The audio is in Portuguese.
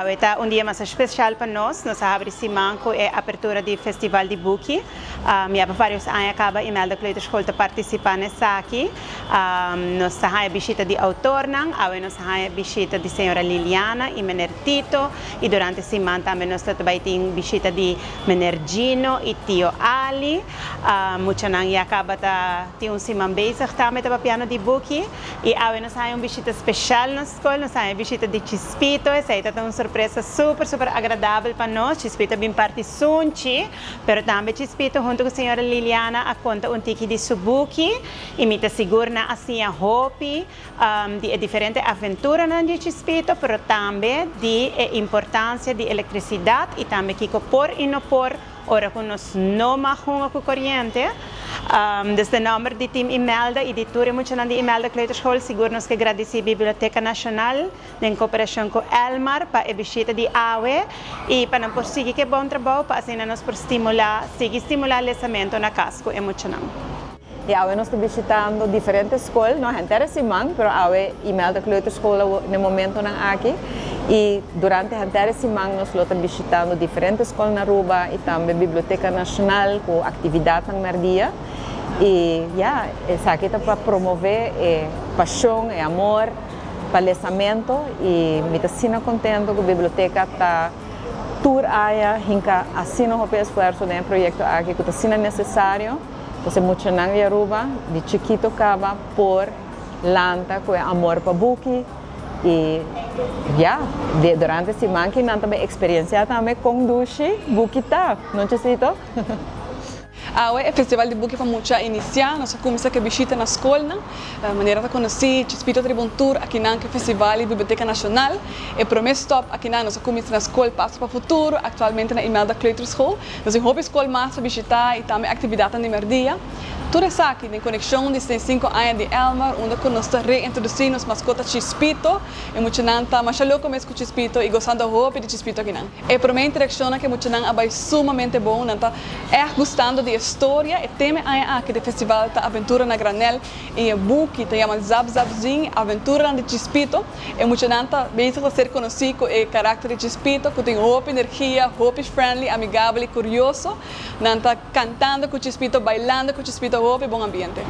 Está um dia mais especial para nós. Nós abrimos semana é a abertura do Festival de Buki. Me há vários anos acaba e Imelda Kleuterschool para participar nessa aqui. Nós temos a visita de autor, nós temos a visita de senhora Liliana e Mener Tito. E durante a semana também nós também temos visita de Mener Gino e tio Ali. Muito não acaba de um semana basic também para piano de Buki. E nós temos uma visita especial na escola. Nós temos a visita de Chispito. Essa é uma surpresa super agradável para nós. Chispito bem parte sunchi, pero também Chispito junto com a senhora Liliana a conta um tiki de Subuki e me está segura na assim a hope de diferente aventura na de Chispito, pero também de importância de eletricidade e também que por e não por ora com nós não mahunga com corrente. Desde o número de Team Imelda e de Ture muito de Imelda Kleuterschool, seguro-nos que agradecer a Biblioteca Nacional em cooperação com Elmar para a visita de AWE e para não prosseguir que bom trabalho para assim nós por estimular o lançamento na casco é muito não. E AWE nós estamos visitando diferentes escolas, não é interesse man, pero AWE Imelda Kleuterschool no momento não aqui. E durante a inteira semana nós estamos visitando diferentes escolas na Aruba e também a Biblioteca Nacional com atividade no merdia. E essa aqui está para promover paixão e amor para o lançamento e me está sendo contente que a biblioteca está tour área, hinca assim o esforço no projeto aqui que está sendo necessário. Porque muito na Aruba, de chiquito acaba por lanta com amor para Buki. E durante a semana que nós também experiência também com duche, Buki tá, não te cito? O Festival de Buki foi muito iniciar, nós começamos a visita na escola, a maneira de conhecer, Chispito Tribun Tour aqui na Festival e Biblioteca Nacional, e primeiro stop aqui nós começamos na escola Passo para o Futuro, atualmente na Imelda Kleuterschool, nós temos uma escola mais para visitar e também atividade no merdia. Tudo isso aqui em conexão de 5 anos de Elmar, onde nós reintroduzimos mascotas Chispito, e muito não está mais louco mesmo com Chispito e gostando da roupa de Chispito aqui não. E para mim interação que muito não é sumamente bom, não está gostando de história e tema aqui do festival da aventura na granel e Buki te chama Zap Zapzinho, aventura de Chispito, e muito não está bem a ser conhecido o caráter de Chispito, que tem roupa, energia, roupa friendly, amigável e curioso, não está cantando com Chispito, bailando com Chispito, roupa e bom ambiente.